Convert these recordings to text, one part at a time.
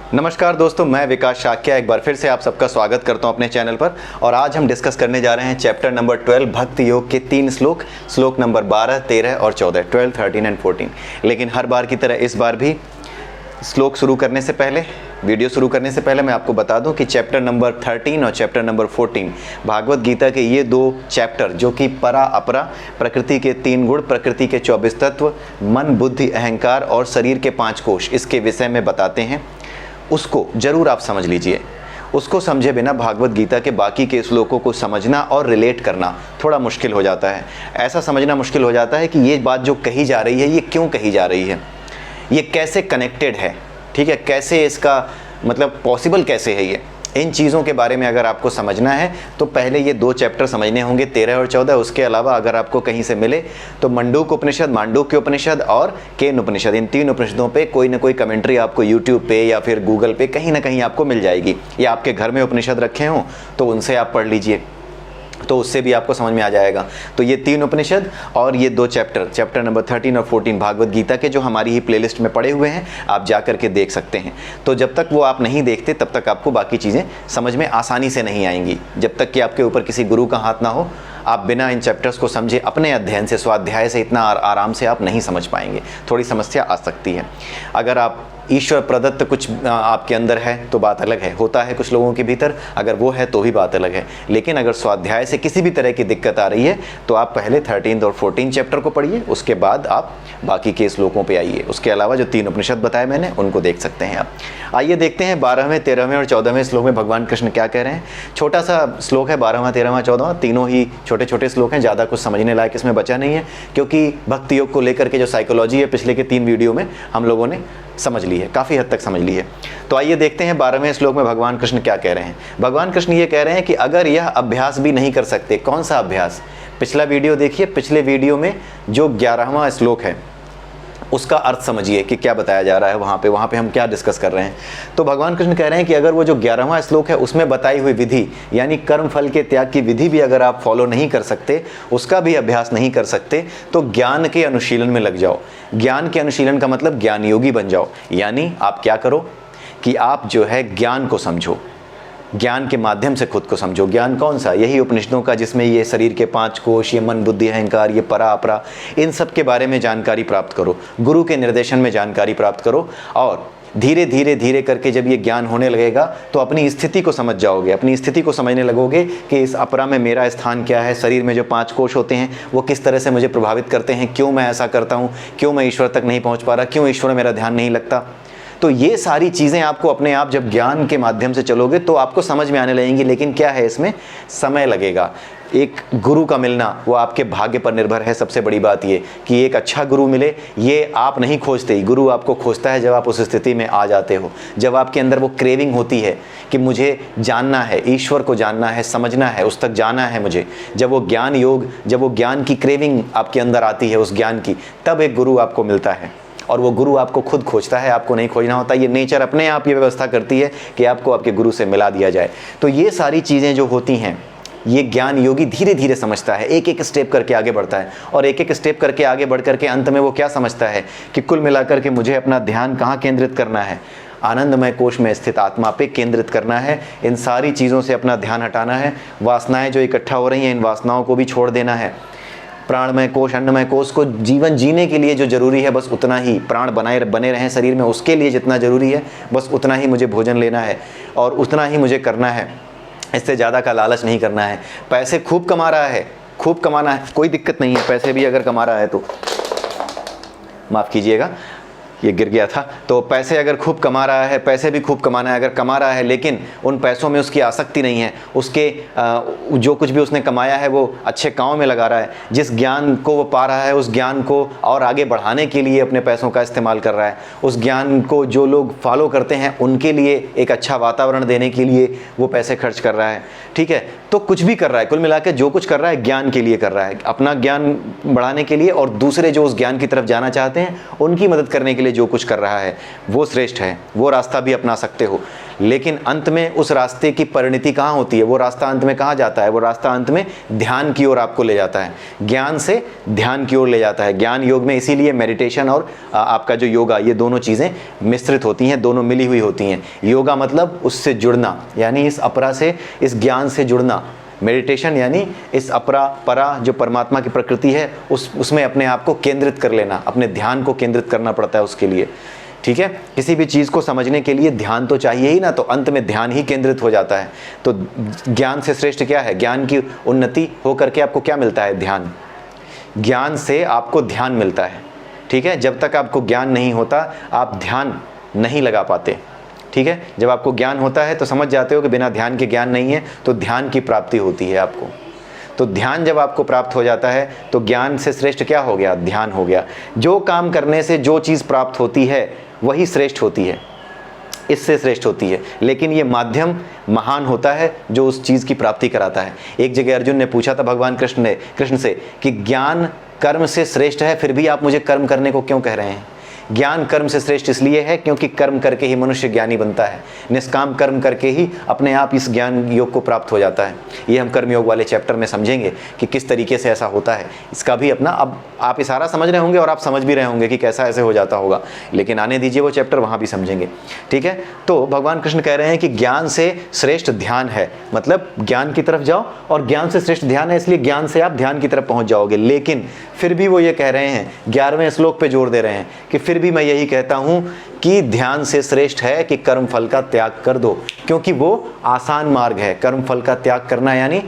नमस्कार दोस्तों, मैं विकास शाक्या एक बार फिर से आप सबका स्वागत करता हूं अपने चैनल पर। और आज हम डिस्कस करने जा रहे हैं चैप्टर नंबर 12 भक्ति योग के 3 श्लोक नंबर 12, 13 और 14, 12, 13 एंड 14। लेकिन हर बार की तरह इस बार भी श्लोक शुरू करने से पहले, वीडियो शुरू करने से पहले मैं आपको बता दूं कि चैप्टर नंबर 13 और चैप्टर नंबर 14 भागवत गीता के ये 2 चैप्टर जो कि परा अपरा, प्रकृति के 3 गुण, प्रकृति के 24 तत्व, मन बुद्धि अहंकार और शरीर के 5 कोश, इसके विषय में बताते हैं। उसको जरूर आप समझ लीजिए। उसको समझे बिना भागवत गीता के बाकी के श्लोकों को समझना और रिलेट करना थोड़ा मुश्किल हो जाता है। ऐसा समझना मुश्किल हो जाता है कि ये बात जो कही जा रही है ये क्यों कही जा रही है, ये कैसे कनेक्टेड है, ठीक है, कैसे इसका मतलब पॉसिबल कैसे है ये। इन चीज़ों के बारे में अगर आपको समझना है तो पहले ये 2 चैप्टर समझने होंगे, 13 और 14। उसके अलावा अगर आपको कहीं से मिले तो मंडूक उपनिषद, मांडूक्य उपनिषद और केन उपनिषद, इन 3 उपनिषदों पे कोई ना कोई कमेंट्री आपको यूट्यूब पे या फिर गूगल पे कहीं ना कहीं आपको मिल जाएगी, या आपके घर में उपनिषद रखे हों तो उनसे आप पढ़ लीजिए, तो उससे भी आपको समझ में आ जाएगा। तो ये 3 उपनिषद और ये 2 चैप्टर नंबर 13 और 14 भागवत गीता के जो हमारी ही प्लेलिस्ट में पड़े हुए हैं, आप जा करके देख सकते हैं। तो जब तक वो आप नहीं देखते तब तक आपको बाकी चीज़ें समझ में आसानी से नहीं आएंगी। जब तक कि आपके ऊपर किसी गुरु का हाथ ना हो, आप बिना इन चैप्टर्स को समझे अपने अध्ययन से, स्वाध्याय से इतना आराम से आप नहीं समझ पाएंगे, थोड़ी समस्या आ सकती है। अगर आप ईश्वर प्रदत्त कुछ आपके अंदर है तो बात अलग है, होता है कुछ लोगों के भीतर, अगर वो है तो भी बात अलग है। लेकिन अगर स्वाध्याय से किसी भी तरह की दिक्कत आ रही है तो आप पहले 13 और 14 चैप्टर को पढ़िए, उसके बाद आप बाकी के श्लोकों पे आइए। उसके अलावा जो 3 उपनिषद बताए मैंने उनको देख सकते हैं आप। आइए देखते हैं 12वें, 13वें और 14वें श्लोक में भगवान कृष्ण क्या कह रहे हैं। छोटा सा श्लोक है, 12वां, 13वां, 14वां, तीनों ही छोटे छोटे श्लोक हैं, ज़्यादा कुछ समझने लायक इसमें बचा नहीं है, क्योंकि भक्ति योग को लेकर के जो साइकोलॉजी है पिछले के 3 वीडियो में हम लोगों ने समझ ली है, काफ़ी हद तक समझ ली है। तो आइए देखते हैं 12वें श्लोक में भगवान कृष्ण क्या कह रहे हैं। भगवान कृष्ण ये कह रहे हैं कि अगर यह अभ्यास भी नहीं कर सकते, कौन सा अभ्यास, पिछला वीडियो देखिए, पिछले वीडियो में जो 11वां श्लोक है उसका अर्थ समझिए कि क्या बताया जा रहा है वहाँ पे हम क्या डिस्कस कर रहे हैं। तो भगवान कृष्ण कह रहे हैं कि अगर वो जो 11वां श्लोक है उसमें बताई हुई विधि, यानी कर्म फल के त्याग की विधि भी अगर आप फॉलो नहीं कर सकते, उसका भी अभ्यास नहीं कर सकते, तो ज्ञान के अनुशीलन में लग जाओ। ज्ञान के अनुशीलन का मतलब ज्ञान योगी बन जाओ। यानी आप क्या करो कि आप जो है ज्ञान को समझो, ज्ञान के माध्यम से खुद को समझो। ज्ञान कौन सा, यही उपनिषदों का, जिसमें ये शरीर के 5 कोश, ये मन बुद्धि अहंकार, ये परा अपरा, इन सब के बारे में जानकारी प्राप्त करो, गुरु के निर्देशन में जानकारी प्राप्त करो। और धीरे धीरे धीरे करके जब ये ज्ञान होने लगेगा तो अपनी स्थिति को समझ जाओगे, अपनी स्थिति को समझने लगोगे कि इस अपरा में मेरा स्थान क्या है, शरीर में जो 5 कोश होते हैं वो किस तरह से मुझे प्रभावित करते हैं, क्यों मैं ऐसा करता हूँ, क्यों मैं ईश्वर तक नहीं पहुँच पा रहा, क्यों ईश्वर में मेरा ध्यान नहीं लगता। तो ये सारी चीज़ें आपको अपने आप जब ज्ञान के माध्यम से चलोगे तो आपको समझ में आने लगेंगी। लेकिन क्या है, इसमें समय लगेगा। एक गुरु का मिलना वो आपके भाग्य पर निर्भर है। सबसे बड़ी बात ये कि एक अच्छा गुरु मिले, ये आप नहीं खोजते, गुरु आपको खोजता है जब आप उस स्थिति में आ जाते हो, जब आपके अंदर वो क्रेविंग होती है कि मुझे जानना है, ईश्वर को जानना है, समझना है, उस तक जाना है मुझे। जब वो ज्ञान योग, जब वो ज्ञान की क्रेविंग आपके अंदर आती है उस ज्ञान की, तब एक गुरु आपको मिलता है। और वो गुरु आपको खुद खोजता है, आपको नहीं खोजना होता। ये नेचर अपने आप ये व्यवस्था करती है कि आपको आपके गुरु से मिला दिया जाए। तो ये सारी चीज़ें जो होती हैं, ये ज्ञान योगी धीरे धीरे समझता है, एक एक स्टेप करके आगे बढ़ता है। और एक एक स्टेप करके आगे बढ़ करके अंत में वो क्या समझता है कि कुल मिलाकर के मुझे अपना ध्यान कहाँ केंद्रित करना है, आनंदमय कोश में स्थित आत्मा पे केंद्रित करना है। इन सारी चीज़ों से अपना ध्यान हटाना है। वासनाएं जो इकट्ठा हो रही हैं, इन वासनाओं को भी छोड़ देना है। प्राणमय कोश, अन्नमय कोश को जीवन जीने के लिए जो जरूरी है बस उतना ही, प्राण बने रहें शरीर में, उसके लिए जितना जरूरी है बस उतना ही मुझे भोजन लेना है और उतना ही मुझे करना है। इससे ज़्यादा का लालच नहीं करना है। पैसे खूब कमा रहा है, खूब कमाना है, कोई दिक्कत नहीं है। पैसे भी अगर कमा रहा है तो माफ़ कीजिएगा, ये गिर गया था। तो पैसे अगर खूब कमा रहा है, पैसे भी खूब कमाना है, अगर कमा रहा है लेकिन उन पैसों में उसकी आसक्ति नहीं है, उसके जो कुछ भी उसने कमाया है वो अच्छे काम में लगा रहा है, जिस ज्ञान को वो पा रहा है उस ज्ञान को और आगे बढ़ाने के लिए अपने पैसों का इस्तेमाल कर रहा है, उस ज्ञान को जो लोग फॉलो करते हैं उनके लिए एक अच्छा वातावरण देने के लिए वो पैसे खर्च कर रहा है, ठीक है। तो कुछ भी कर रहा है, कुल मिलाकर जो कुछ कर रहा है ज्ञान के लिए कर रहा है, अपना ज्ञान बढ़ाने के लिए और दूसरे जो उस ज्ञान की तरफ जाना चाहते हैं उनकी मदद करने के लिए लिए जो कुछ कर रहा है वो श्रेष्ठ है, वो रास्ता भी अपना सकते हो, लेकिन अंत में उस रास्ते की परिणति कहाँ होती है, वो रास्ता अंत में कहाँ जाता है, वो रास्ता अंत में ध्यान की ओर आपको ले जाता है, ज्ञान से ध्यान की ओर ले जाता है। ज्ञान योग में इसीलिए मेडिटेशन और आपका जो योगा, ये दोनों चीज़ें मिश्रित होती हैं, दोनों मिली हुई होती हैं। योगा मतलब उससे जुड़ना, यानी इस अपरा से, इस ज्ञान से जुड़ना। मेडिटेशन यानी इस अपरा परा जो परमात्मा की प्रकृति है उसमें अपने आप को केंद्रित कर लेना, अपने ध्यान को केंद्रित करना पड़ता है उसके लिए। ठीक है, किसी भी चीज़ को समझने के लिए ध्यान तो चाहिए ही ना, तो अंत में ध्यान ही केंद्रित हो जाता है। तो ज्ञान से श्रेष्ठ क्या है, ज्ञान की उन्नति हो करके आपको क्या मिलता है, ध्यान। ज्ञान से आपको ध्यान मिलता है। ठीक है, जब तक आपको ज्ञान नहीं होता आप ध्यान नहीं लगा पाते। ठीक है, जब आपको ज्ञान होता है तो समझ जाते हो कि बिना ध्यान के ज्ञान नहीं है, तो ध्यान की प्राप्ति होती है आपको। तो ध्यान जब आपको प्राप्त हो जाता है तो ज्ञान से श्रेष्ठ क्या हो गया, ध्यान हो गया। जो काम करने से जो चीज़ प्राप्त होती है वही श्रेष्ठ होती है, इससे श्रेष्ठ होती है, लेकिन ये माध्यम महान होता है जो उस चीज़ की प्राप्ति कराता है। एक जगह अर्जुन ने पूछा था भगवान कृष्ण से कि ज्ञान कर्म से श्रेष्ठ है, फिर भी आप मुझे कर्म करने को क्यों कह रहे हैं। ज्ञान कर्म से श्रेष्ठ इसलिए है क्योंकि कर्म करके ही मनुष्य ज्ञानी बनता है, निष्काम कर्म करके ही अपने आप इस ज्ञान योग को प्राप्त हो जाता है। ये हम कर्म योग वाले चैप्टर में समझेंगे कि किस तरीके से ऐसा होता है। इसका भी अपना, अब आप इशारा समझ रहे होंगे और आप समझ भी रहे होंगे कि कैसा ऐसे हो जाता होगा, लेकिन आने दीजिए वो चैप्टर, वहाँ भी समझेंगे। ठीक है, तो भगवान कृष्ण कह रहे हैं कि ज्ञान से श्रेष्ठ ध्यान है, मतलब ज्ञान की तरफ जाओ और ज्ञान से श्रेष्ठ ध्यान है, इसलिए ज्ञान से आप ध्यान की तरफ पहुँच जाओगे। लेकिन फिर भी वो ये कह रहे हैं, 11वें श्लोक पे जोर दे रहे हैं कि फिर भी मैं यही कहता हूं कि ध्यान से श्रेष्ठ है कि कर्म फल का त्याग कर दो, क्योंकि वो आसान मार्ग है। कर्म फल का त्याग करना यानी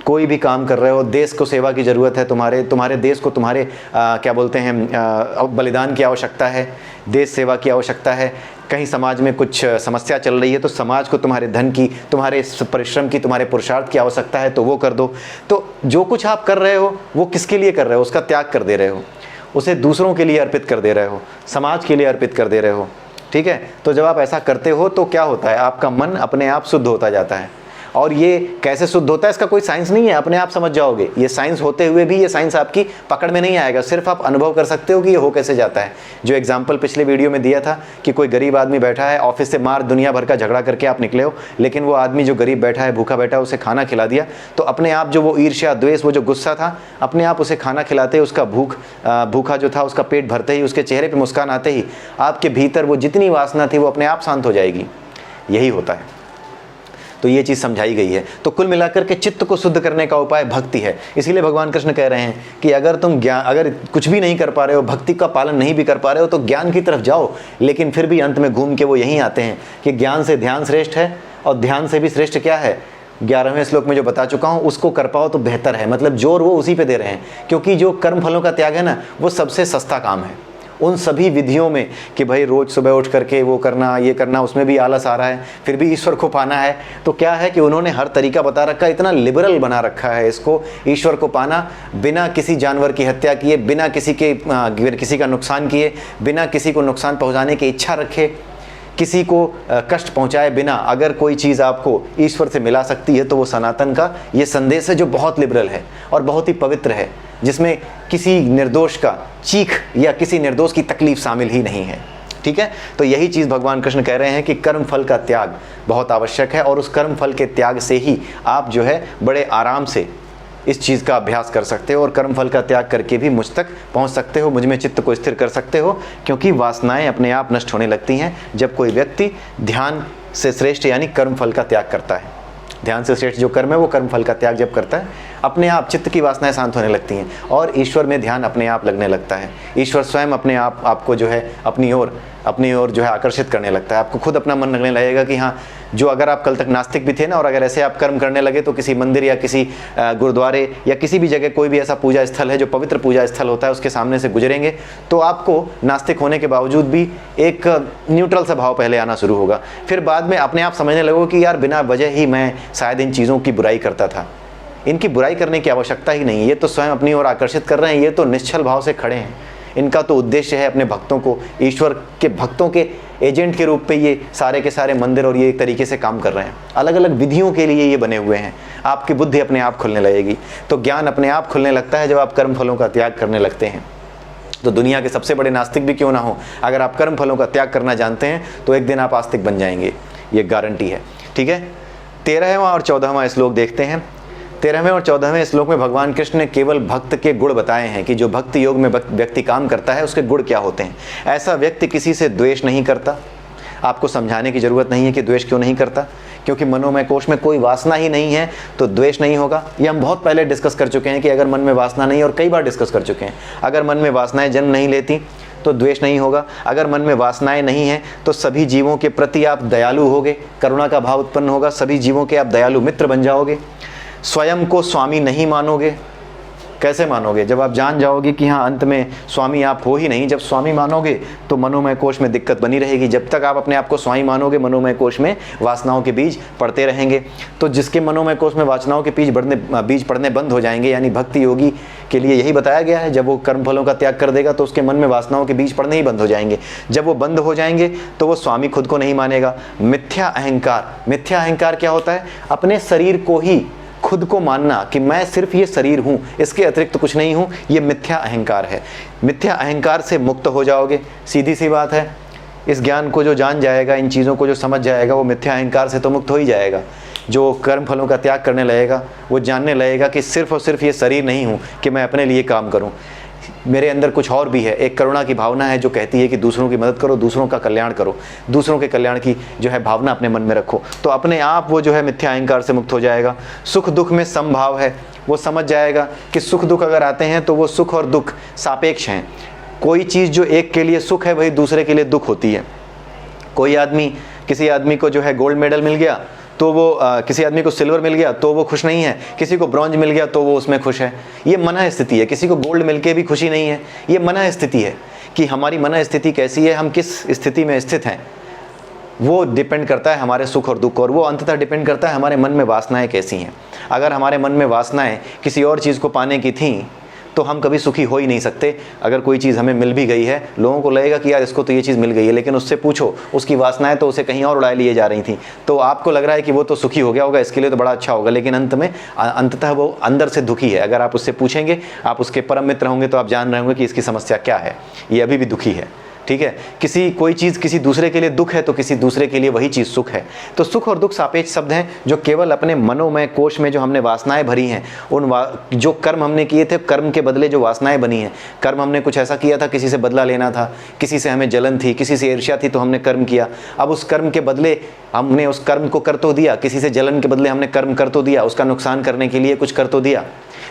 कोई भी काम कर रहे हो, देश को सेवा की ज़रूरत है, तुम्हारे देश को तुम्हारे क्या बोलते हैं बलिदान की आवश्यकता है, देश सेवा की आवश्यकता है। कहीं समाज में कुछ समस्या चल रही है तो समाज को तुम्हारे धन की, तुम्हारे परिश्रम की, तुम्हारे पुरुषार्थ की आवश्यकता है, तो वो कर दो। तो जो कुछ आप कर रहे हो वो किसके लिए कर रहे हो, उसका त्याग कर दे रहे हो, उसे दूसरों के लिए अर्पित कर दे रहे हो, समाज के लिए अर्पित कर दे रहे हो। ठीक है, तो जब आप ऐसा करते हो तो क्या होता है, आपका मन अपने आप शुद्ध होता जाता है। और ये कैसे शुद्ध होता है इसका कोई साइंस नहीं है, अपने आप समझ जाओगे। ये साइंस होते हुए भी ये साइंस आपकी पकड़ में नहीं आएगा, सिर्फ आप अनुभव कर सकते हो कि ये हो कैसे जाता है। जो एग्जाम्पल पिछले वीडियो में दिया था कि कोई गरीब आदमी बैठा है, ऑफिस से मार दुनिया भर का झगड़ा करके आप निकले हो, लेकिन वो आदमी जो गरीब बैठा है, भूखा बैठा है, उसे खाना खिला दिया, तो अपने आप जो वो ईर्ष्या द्वेष, वो जो गुस्सा था, अपने आप उसे खाना खिलाते ही उसका भूखा जो था उसका पेट भरते ही, उसके चेहरे पर मुस्कान आते ही आपके भीतर वो जितनी वासना थी वो अपने आप शांत हो जाएगी। यही होता है, तो ये चीज़ समझाई गई है। तो कुल मिलाकर के चित्त को शुद्ध करने का उपाय भक्ति है। इसीलिए भगवान कृष्ण कह रहे हैं कि अगर तुम अगर कुछ भी नहीं कर पा रहे हो, भक्ति का पालन नहीं भी कर पा रहे हो, तो ज्ञान की तरफ जाओ। लेकिन फिर भी अंत में घूम के वो यहीं आते हैं कि ज्ञान से ध्यान श्रेष्ठ है, और ध्यान से भी श्रेष्ठ क्या है, 11वें श्लोक में जो बता चुका हूँ, उसको कर पाओ तो बेहतर है। मतलब जोर वो उसी पे दे रहे हैं, क्योंकि जो कर्म फलों का त्याग है ना, वो सबसे सस्ता काम है उन सभी विधियों में कि भाई रोज़ सुबह उठ करके वो करना, ये करना, उसमें भी आलस आ रहा है, फिर भी ईश्वर को पाना है। तो क्या है कि उन्होंने हर तरीका बता रखा है, इतना लिबरल बना रखा है इसको, ईश्वर को पाना बिना किसी जानवर की हत्या किए, बिना किसी का नुकसान किए, बिना किसी को नुकसान पहुँचाने की इच्छा रखे, किसी को कष्ट पहुंचाए बिना अगर कोई चीज़ आपको ईश्वर से मिला सकती है तो वो सनातन का ये संदेश है, जो बहुत लिबरल है और बहुत ही पवित्र है, जिसमें किसी निर्दोष का चीख या किसी निर्दोष की तकलीफ शामिल ही नहीं है। ठीक है, तो यही चीज़ भगवान कृष्ण कह रहे हैं कि कर्म फल का त्याग बहुत आवश्यक है, और उस कर्म फल के त्याग से ही आप जो है बड़े आराम से इस चीज़ का अभ्यास कर सकते हो, और कर्म फल का त्याग करके भी मुझ तक पहुंच सकते हो, मुझ में चित्त को स्थिर कर सकते हो, क्योंकि वासनाएं अपने आप नष्ट होने लगती हैं जब कोई व्यक्ति ध्यान से श्रेष्ठ यानी कर्म फल का त्याग करता है। ध्यान से श्रेष्ठ जो कर्म है वो कर्म फल का त्याग जब करता है, अपने आप चित्त की वासनाएं शांत होने लगती हैं और ईश्वर में ध्यान अपने आप लगने लगता है। ईश्वर स्वयं अपने आप आपको जो है अपनी ओर जो है आकर्षित करने लगता है। आपको खुद अपना मन लगने लगेगा कि हाँ, जो अगर आप कल तक नास्तिक भी थे ना, और अगर ऐसे आप कर्म करने लगे तो किसी मंदिर या किसी गुरुद्वारे या किसी भी जगह कोई भी ऐसा पूजा स्थल है जो पवित्र पूजा स्थल होता है, उसके सामने से गुजरेंगे तो आपको नास्तिक होने के बावजूद भी एक न्यूट्रल सा भाव पहले आना शुरू होगा। फिर बाद में अपने आप समझने लगोगे कि यार बिना वजह ही मैं शायद इन चीज़ों की बुराई करता था, इनकी बुराई करने की आवश्यकता ही नहीं है, ये तो स्वयं अपनी ओर आकर्षित कर रहे हैं, ये तो निश्चल भाव से खड़े हैं, इनका तो उद्देश्य है अपने भक्तों को, ईश्वर के भक्तों के एजेंट के रूप पे ये सारे के सारे मंदिर और ये एक तरीके से काम कर रहे हैं, अलग अलग विधियों के लिए ये बने हुए हैं। आपकी बुद्धि अपने आप खुलने लगेगी, तो ज्ञान अपने आप खुलने लगता है जब आप कर्म फलों का त्याग करने लगते हैं। तो दुनिया के सबसे बड़े नास्तिक भी क्यों ना हो, अगर आप कर्म फलों का त्याग करना जानते हैं तो एक दिन आप आस्तिक बन जाएंगे, ये गारंटी है। ठीक है, 13वां और 14वां श्लोक देखते हैं। 13वें और 14वें श्लोक में भगवान कृष्ण ने केवल भक्त के गुण बताए हैं कि जो भक्ति योग में व्यक्ति काम करता है उसके गुण क्या होते हैं। ऐसा व्यक्ति किसी से द्वेष नहीं करता। आपको समझाने की जरूरत नहीं है कि द्वेष क्यों नहीं करता, क्योंकि मनोमय कोश में कोई वासना ही नहीं है तो द्वेष नहीं होगा। ये हम बहुत पहले डिस्कस कर चुके हैं कि अगर मन में वासना नहीं, और कई बार डिस्कस कर चुके हैं, अगर मन में वासनाएं जन्म नहीं लेती तो द्वेष नहीं होगा। अगर मन में वासनाएं नहीं हैं तो सभी जीवों के प्रति आप दयालु होगे, करुणा का भाव उत्पन्न होगा, सभी जीवों के आप दयालु मित्र बन जाओगे। स्वयं को स्वामी नहीं मानोगे। कैसे मानोगे? जब आप जान जाओगे कि हाँ अंत में स्वामी आप हो ही नहीं। जब स्वामी मानोगे तो मनोमय कोश में दिक्कत बनी रहेगी। जब तक आप अपने आप को स्वामी मानोगे, मनोमय कोश में वासनाओं के बीज पड़ते रहेंगे। तो जिसके मनोमय कोश में वासनाओं के बीज पड़ने बंद हो जाएंगे, यानी भक्ति योगी के लिए यही बताया गया है, जब वो कर्म फलों का त्याग कर देगा तो उसके मन में वासनाओं के बीज पड़ने ही बंद हो जाएंगे। जब वो बंद हो जाएंगे तो वो स्वामी खुद को नहीं मानेगा। मिथ्या अहंकार, मिथ्या अहंकार क्या होता है? अपने शरीर को ही खुद को मानना कि मैं सिर्फ ये शरीर हूँ, इसके अतिरिक्त तो कुछ नहीं हूँ, ये मिथ्या अहंकार है। मिथ्या अहंकार से मुक्त हो जाओगे, सीधी सी बात है। इस ज्ञान को जो जान जाएगा, इन चीज़ों को जो समझ जाएगा, वो मिथ्या अहंकार से तो मुक्त हो ही जाएगा। जो कर्म फलों का त्याग करने लगेगा वो जानने लगेगा कि सिर्फ और सिर्फ ये शरीर नहीं हूँ कि मैं अपने लिए काम करूँ, मेरे अंदर कुछ और भी है। एक करुणा की भावना है जो कहती है कि दूसरों की मदद करो, दूसरों का कल्याण करो, दूसरों के कल्याण की जो है भावना अपने मन में रखो। तो अपने आप वो जो है मिथ्या अहंकार से मुक्त हो जाएगा। सुख दुख में समभाव है, वो समझ जाएगा कि सुख दुख अगर आते हैं तो वो सुख और दुख सापेक्ष हैं। कोई चीज़ जो एक के लिए सुख है वही दूसरे के लिए दुख होती है। कोई आदमी, किसी आदमी को जो है गोल्ड मेडल मिल गया तो वो किसी आदमी को सिल्वर मिल गया तो वो खुश नहीं है, किसी को ब्रॉन्ज मिल गया तो वो उसमें खुश है। ये मन स्थिति है। किसी को गोल्ड मिलके भी खुशी नहीं है, ये मन स्थिति है। कि हमारी मन स्थिति कैसी है, हम किस स्थिति में स्थित हैं, वो डिपेंड करता है हमारे सुख और दुख, और वो अंततः डिपेंड करता है हमारे मन में वासनाएं कैसी हैं। अगर हमारे मन में वासनाएं किसी और चीज़ को पाने की थी तो हम कभी सुखी हो ही नहीं सकते। अगर कोई चीज़ हमें मिल भी गई है, लोगों को लगेगा कि यार इसको तो ये चीज़ मिल गई है, लेकिन उससे पूछो उसकी वासनाएं तो उसे कहीं और उड़ा लिए जा रही थी, तो आपको लग रहा है कि वो तो सुखी हो गया होगा, इसके लिए तो बड़ा अच्छा होगा, लेकिन अंततः वो अंदर से दुखी है। अगर आप उससे पूछेंगे, आप उसके परम मित्र होंगे, तो आप जान रहे होंगे कि इसकी समस्या क्या है, ये अभी भी दुखी है। ठीक है, कोई चीज़ किसी दूसरे के लिए दुख है तो किसी दूसरे के लिए वही चीज़ सुख है। तो सुख और दुख सापेक्ष शब्द हैं जो केवल अपने मनोमय कोश में जो हमने वासनाएं भरी हैं, जो कर्म हमने किए थे, कर्म के बदले जो वासनाएं बनी हैं। कर्म हमने कुछ ऐसा किया था, किसी से बदला लेना था, किसी से हमें जलन थी, किसी से ईर्ष्या थी, तो हमने कर्म किया। अब उस कर्म के बदले हमने उस कर्म को कर तो दिया, किसी से जलन के बदले हमने कर्म कर तो दिया, उसका नुकसान करने के लिए कुछ कर तो दिया,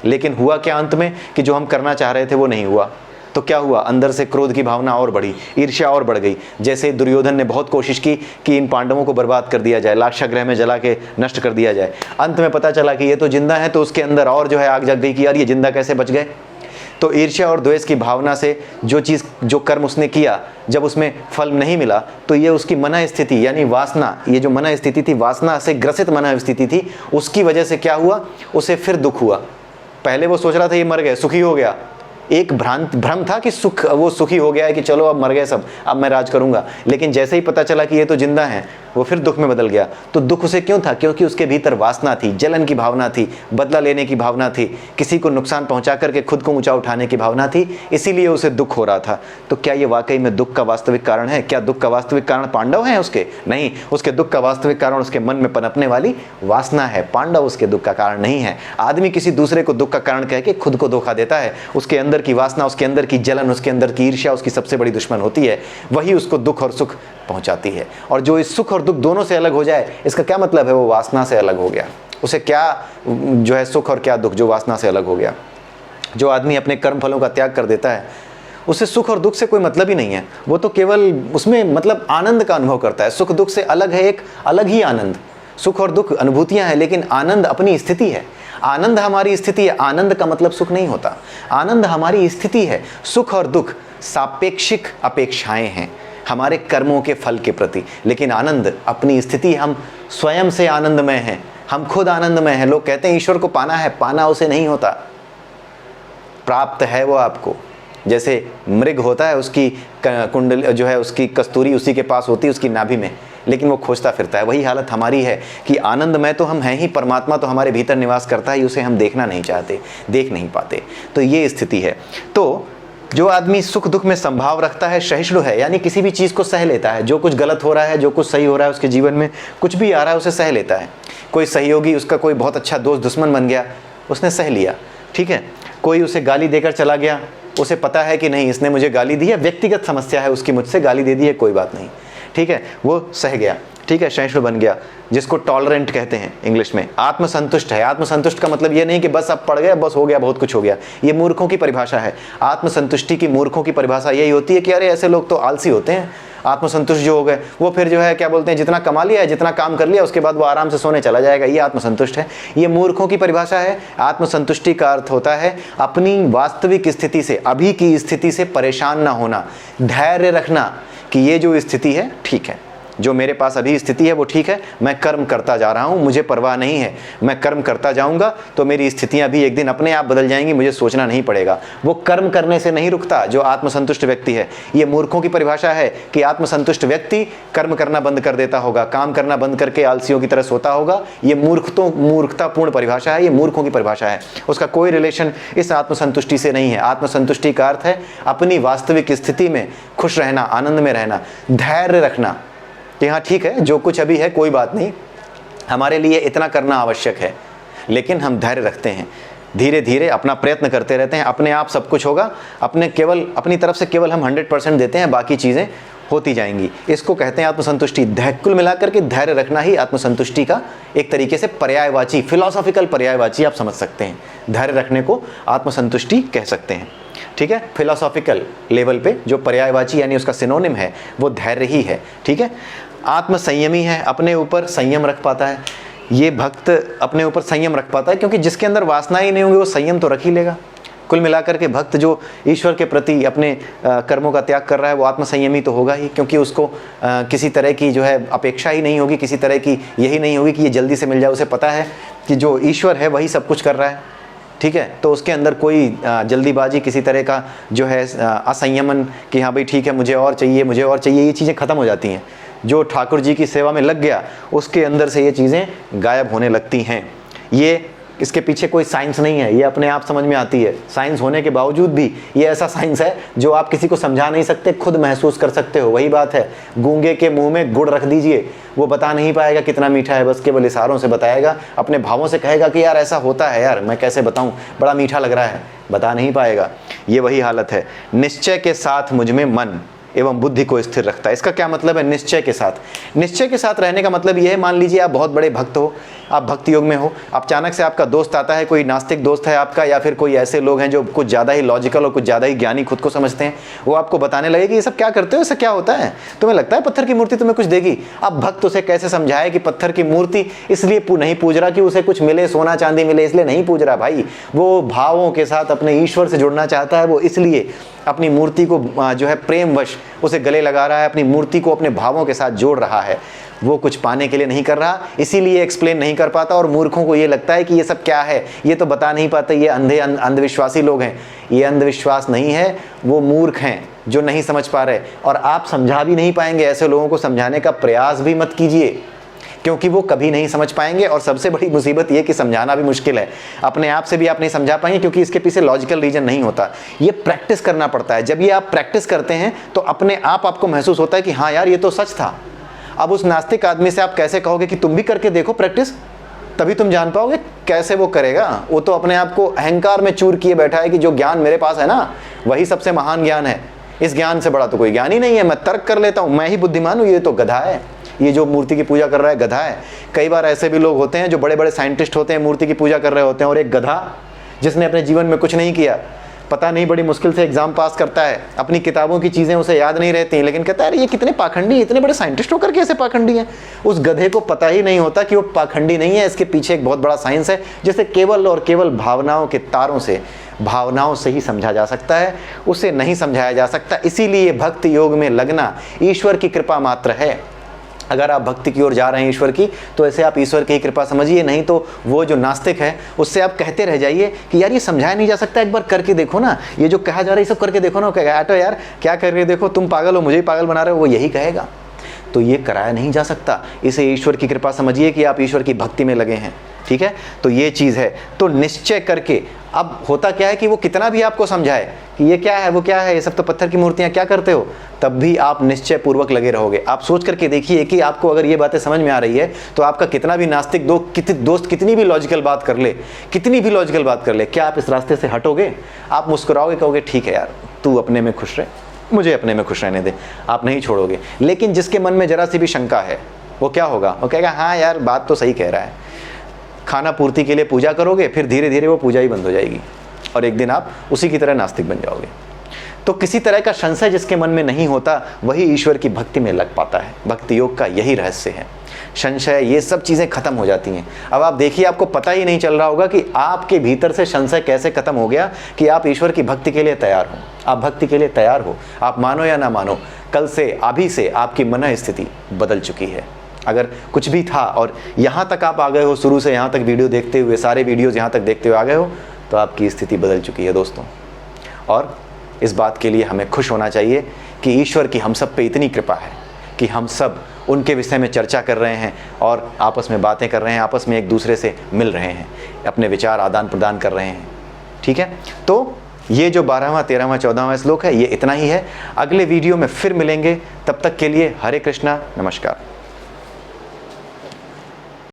लेकिन हुआ क्या अंत में कि जो हम करना चाह रहे थे वो नहीं हुआ। तो क्या हुआ? अंदर से क्रोध की भावना और बढ़ी, ईर्ष्या और बढ़ गई। जैसे दुर्योधन ने बहुत कोशिश की कि इन पांडवों को बर्बाद कर दिया जाए, लाक्षागृह में जला के नष्ट कर दिया जाए। अंत में पता चला कि ये तो जिंदा है, तो उसके अंदर और जो है आग जग गई कि यार ये जिंदा कैसे बच गए। तो ईर्ष्या और द्वेष की भावना से जो कर्म उसने किया, जब उसमें फल नहीं मिला तो ये उसकी मन स्थिति यानी वासना, ये जो मन स्थिति थी, वासना से ग्रसित मन स्थिति थी, उसकी वजह से क्या हुआ? उसे फिर दुख हुआ। पहले वो सोच रहा था ये मर गए, सुखी हो गया, एक भ्रम था कि वो सुखी हो गया है कि चलो अब मर गए सब, अब मैं राज करूंगा। लेकिन जैसे ही पता चला कि ये तो जिंदा है, वो फिर दुख में बदल गया। तो दुख उसे क्यों था? क्योंकि उसके भीतर वासना थी, जलन की भावना थी, बदला लेने की भावना थी, किसी को नुकसान पहुंचा करके खुद को ऊंचा उठाने की भावना थी, इसीलिए उसे दुख हो रहा था। तो क्या ये वाकई में दुख का वास्तविक कारण है? क्या दुख का वास्तविक कारण पांडव हैं उसके? नहीं, उसके दुख का वास्तविक कारण उसके मन में पनपने वाली वासना है। पांडव उसके दुख का कारण नहीं है। आदमी किसी दूसरे को दुख का कारण कह के खुद को धोखा देता है। उसके अंदर की वासना, उसके अंदर की जलन, उसके अंदर की ईर्ष्या उसकी सबसे बड़ी दुश्मन होती है। वही उसको दुख और सुख पहुंचाती है। और जो इस सुख और दुख दोनों से अलग हो जाए, इसका क्या मतलब है? वो वासना से अलग हो गया। उसे क्या जो है सुख और क्या दुख, जो वासना से अलग हो गया। जो आदमी अपने कर्म फलों का त्याग कर देता है, उसे सुख और दुख से कोई मतलब ही नहीं है। वो तो केवल उसमें मतलब आनंद का अनुभव करता है। सुख दुख से अलग है, एक अलग ही आनंद। सुख और दुख अनुभूतियां हैं, लेकिन आनंद अपनी स्थिति है। आनंद हमारी स्थिति है। आनंद का मतलब सुख नहीं होता। आनंद हमारी स्थिति है। सुख और दुख सापेक्षिक अपेक्षाएं हैं हमारे कर्मों के फल के प्रति, लेकिन आनंद अपनी स्थिति। हम स्वयं से आनंदमय हैं, हम खुद आनंदमय हैं। लोग कहते हैं ईश्वर को पाना है, पाना उसे नहीं होता, प्राप्त है वो आपको। जैसे मृग होता है, उसकी कुंडल जो है, उसकी कस्तूरी उसी के पास होती है, उसकी नाभि में, लेकिन वो खोजता फिरता है। वही हालत हमारी है कि आनंदमय तो हम हैं ही, परमात्मा तो हमारे भीतर निवास करता है, उसे हम देखना नहीं चाहते, देख नहीं पाते। तो ये स्थिति है। तो जो आदमी सुख दुख में संभाव रखता है, सहिष्णु है, यानी किसी भी चीज़ को सह लेता है, जो कुछ गलत हो रहा है, जो कुछ सही हो रहा है, उसके जीवन में कुछ भी आ रहा है उसे सह लेता है। कोई सहयोगी उसका कोई बहुत अच्छा दोस्त दुश्मन बन गया, उसने सह लिया, ठीक है। कोई उसे गाली देकर चला गया, उसे पता है कि नहीं इसने मुझे गाली दी है, व्यक्तिगत समस्या है उसकी, मुझसे गाली दे दी है, कोई बात नहीं, ठीक है, वो सह गया, ठीक है, सहिष्णु बन गया, जिसको टॉलरेंट कहते हैं इंग्लिश में। आत्मसंतुष्ट है। आत्मसंतुष्ट का मतलब ये नहीं कि बस अब पढ़ गया, बस हो गया, बहुत कुछ हो गया, ये मूर्खों की परिभाषा है। आत्मसंतुष्टि की मूर्खों की परिभाषा यही होती है कि अरे ऐसे लोग तो आलसी होते हैं, आत्मसंतुष्ट जो हो गए वो फिर जो है क्या बोलते हैं, जितना कमा लिया है, जितना काम कर लिया, उसके बाद वो आराम से सोने चला जाएगा, ये आत्मसंतुष्ट है। ये मूर्खों की परिभाषा है। आत्मसंतुष्टि का अर्थ होता है अपनी वास्तविक स्थिति से, अभी की स्थिति से परेशान ना होना, धैर्य रखना कि ये जो स्थिति है ठीक है, जो मेरे पास अभी स्थिति है वो ठीक है, मैं कर्म करता जा रहा हूँ, मुझे परवाह नहीं है, मैं कर्म करता जाऊँगा तो मेरी स्थितियाँ भी एक दिन अपने आप बदल जाएंगी, मुझे सोचना नहीं पड़ेगा। वो कर्म करने से नहीं रुकता जो आत्मसंतुष्ट व्यक्ति है। ये मूर्खों की परिभाषा है कि आत्मसंतुष्ट व्यक्ति कर्म करना बंद कर देता होगा, काम करना बंद करके आलसियों की तरह सोता होगा। ये मूर्खतापूर्ण परिभाषा है, ये मूर्खों की परिभाषा है। उसका कोई रिलेशन इस आत्मसंतुष्टि से नहीं है। आत्मसंतुष्टि का अर्थ है अपनी वास्तविक स्थिति में खुश रहना, आनंद में रहना, धैर्य रखना कि हाँ ठीक है, जो कुछ अभी है कोई बात नहीं, हमारे लिए इतना करना आवश्यक है, लेकिन हम धैर्य रखते हैं, धीरे धीरे अपना प्रयत्न करते रहते हैं, अपने आप सब कुछ होगा, अपनी तरफ से केवल हम 100% देते हैं, बाकी चीज़ें होती जाएंगी। इसको कहते हैं आत्मसंतुष्टि। कुल मिलाकर के धैर्य रखना ही आत्मसंतुष्टि का एक तरीके से पर्यायवाची, फिलॉसॉफिकल पर्यायवाची आप समझ सकते हैं। धैर्य रखने को आत्मसंतुष्टि कह सकते हैं, ठीक है। फिलॉसॉफिकल लेवल पे जो पर्यायवाची यानी उसका सिनोनिम है वो धैर्य ही है, ठीक है। आत्मसंयमी है, अपने ऊपर संयम रख पाता है। ये भक्त अपने ऊपर संयम रख पाता है, क्योंकि जिसके अंदर वासना ही नहीं होंगी वो संयम तो रख ही लेगा। कुल मिलाकर के भक्त जो ईश्वर के प्रति अपने कर्मों का त्याग कर रहा है वो आत्मसंयमी तो होगा ही, क्योंकि उसको किसी तरह की जो है अपेक्षा ही नहीं होगी, किसी तरह की यही नहीं होगी कि ये जल्दी से मिल जाए। उसे पता है कि जो ईश्वर है वही सब कुछ कर रहा है, ठीक है। तो उसके अंदर कोई जल्दीबाजी, किसी तरह का जो है असंयमन कि हाँ भाई ठीक है मुझे और चाहिए, मुझे और चाहिए, ये चीज़ें ख़त्म हो जाती हैं। जो ठाकुर जी की सेवा में लग गया उसके अंदर से ये चीज़ें गायब होने लगती हैं। ये इसके पीछे कोई साइंस नहीं है, ये अपने आप समझ में आती है। साइंस होने के बावजूद भी ये ऐसा साइंस है जो आप किसी को समझा नहीं सकते, खुद महसूस कर सकते हो। वही बात है, गूंगे के मुंह में गुड़ रख दीजिए, वो बता नहीं पाएगा कितना मीठा है, बस केवल इशारों से बताएगा, अपने भावों से कहेगा कि यार ऐसा होता है, यार मैं कैसे बताऊं, बड़ा मीठा लग रहा है, बता नहीं पाएगा। ये वही हालत है। निश्चय के साथ मुझ में मन एवं बुद्धि को स्थिर रखता है। इसका क्या मतलब है निश्चय के साथ? निश्चय के साथ रहने का मतलब यह है, मान लीजिए आप बहुत बड़े भक्त हो, आप भक्ति योग में हो, आप अचानक से आपका दोस्त आता है, कोई नास्तिक दोस्त है आपका, या फिर कोई ऐसे लोग हैं जो कुछ ज़्यादा ही लॉजिकल और कुछ ज़्यादा ही ज्ञानी खुद को समझते हैं, वो आपको बताने लगे कि ये सब क्या करते हो, इससे क्या होता है, तुम्हें लगता है पत्थर की मूर्ति तुम्हें कुछ देगी। अब भक्त उसे कैसे समझाए कि पत्थर की मूर्ति इसलिए नहीं पूज रहा कि उसे कुछ मिले, सोना चांदी मिले, इसलिए नहीं पूज रहा भाई, वो भावों के साथ अपने ईश्वर से जुड़ना चाहता है, वो इसलिए अपनी मूर्ति को जो है प्रेमवश उसे गले लगा रहा है, अपनी मूर्ति को अपने भावों के साथ जोड़ रहा है। वो कुछ पाने के लिए नहीं कर रहा, इसीलिए एक्सप्लेन नहीं कर पाता। और मूर्खों को ये लगता है कि ये सब क्या है, ये तो बता नहीं पाते, ये अंधे अंधविश्वासी लोग हैं। ये अंधविश्वास नहीं है, वो मूर्ख हैं जो नहीं समझ पा रहे, और आप समझा भी नहीं पाएंगे। ऐसे लोगों को समझाने का प्रयास भी मत कीजिए, क्योंकि वो कभी नहीं समझ पाएंगे। और सबसे बड़ी मुसीबत ये कि समझाना भी मुश्किल है, अपने आप से भी आप नहीं समझा पाएंगे, क्योंकि इसके पीछे लॉजिकल रीजन नहीं होता। ये प्रैक्टिस करना पड़ता है। जब ये आप प्रैक्टिस करते हैं तो अपने आप आपको महसूस होता है कि हाँ यार ये तो सच था। अब उस नास्तिक आदमी से आप कैसे कहोगे कि तुम भी करके देखो प्रैक्टिस, तभी तुम जान पाओगे, कैसे वो करेगा। वो तो अपने आप को अहंकार में चूर किए बैठा है कि जो ज्ञान मेरे पास है ना वही सबसे महान ज्ञान है, इस ज्ञान से बड़ा तो कोई ज्ञान ही नहीं है, मैं तर्क कर लेता हूँ, मैं ही बुद्धिमान हूँ, ये तो गधा है, ये जो मूर्ति की पूजा कर रहा है गधा है। कई बार ऐसे भी लोग होते हैं जो बड़े बड़े साइंटिस्ट होते हैं, मूर्ति की पूजा कर रहे होते हैं, और एक गधा जिसने अपने जीवन में कुछ नहीं किया, पता नहीं बड़ी मुश्किल से एग्जाम पास करता है, अपनी किताबों की चीज़ें उसे याद नहीं रहती, लेकिन कहता है अरे ये कितने पाखंडी, इतने बड़े साइंटिस्ट होकर के ऐसे पाखंडी हैं। उस गधे को पता ही नहीं होता कि वो पाखंडी नहीं है, इसके पीछे एक बहुत बड़ा साइंस है, जिसे केवल और केवल भावनाओं के तारों से, भावनाओं से ही समझा जा सकता है, उसे नहीं समझाया जा सकता। इसीलिए भक्ति योग में लगना ईश्वर की कृपा मात्र है। अगर आप भक्ति की ओर जा रहे हैं ईश्वर की, तो ऐसे आप ईश्वर की कृपा समझिए, नहीं तो वो जो नास्तिक है उससे आप कहते रह जाइए कि यार ये समझाया नहीं जा सकता, एक बार करके देखो ना, ये जो कहा जा रहा है ये सब करके देखो ना। कहेगा आटो यार क्या करके देखो, तुम पागल हो, मुझे ही पागल बना रहे हो, वो यही कहेगा। तो ये कराया नहीं जा सकता। इसे ईश्वर की कृपा समझिए कि आप ईश्वर की भक्ति में लगे हैं, ठीक है। तो ये चीज़ है। तो निश्चय करके, अब होता क्या है कि वो कितना भी आपको समझाए कि ये क्या है, वो क्या है, ये सब तो पत्थर की मूर्तियाँ, क्या करते हो, तब भी आप निश्चय पूर्वक लगे रहोगे। आप सोच करके देखिए कि आपको अगर ये बातें समझ में आ रही है तो आपका कितना भी नास्तिक दोस्त कितनी भी लॉजिकल बात कर ले, कितनी भी लॉजिकल बात कर ले, क्या आप इस रास्ते से हटोगे? आप मुस्कुराओगे, कहोगे ठीक है यार, तू अपने में खुश रहे, मुझे अपने में खुश रहने दे, आप नहीं छोड़ोगे। लेकिन जिसके मन में जरा सी भी शंका है, वो क्या होगा? वो कहेगा हाँ यार बात तो सही कह रहा है। खाना पूर्ति के लिए पूजा करोगे, फिर धीरे धीरे वो पूजा ही बंद हो जाएगी और एक दिन आप उसी की तरह नास्तिक बन जाओगे। तो किसी तरह का संशय जिसके मन में नहीं होता वही ईश्वर की भक्ति में लग पाता है। भक्ति योग का यही रहस्य है। संशय, ये सब चीज़ें खत्म हो जाती हैं। अब आप देखिए, आपको पता ही नहीं चल रहा होगा कि आपके भीतर से संशय कैसे खत्म हो गया कि आप ईश्वर की भक्ति के लिए तैयार हो। आप भक्ति के लिए तैयार हो, आप मानो या ना मानो, कल से, अभी से आपकी मन स्थिति बदल चुकी है। अगर कुछ भी था और यहाँ तक आप आ गए हो, शुरू से यहाँ तक वीडियो देखते हुए, सारे वीडियोज़ यहाँ तक देखते हुए आ गए हो, तो आपकी स्थिति बदल चुकी है दोस्तों। और इस बात के लिए हमें खुश होना चाहिए कि ईश्वर की हम सब पे इतनी कृपा है कि हम सब उनके विषय में चर्चा कर रहे हैं और आपस में बातें कर रहे हैं, आपस में एक दूसरे से मिल रहे हैं, अपने विचार आदान प्रदान कर रहे हैं, ठीक है। तो ये जो 12वां, 13वां, 14वां श्लोक है, ये इतना ही है। अगले वीडियो में फिर मिलेंगे, तब तक के लिए हरे कृष्णा, नमस्कार।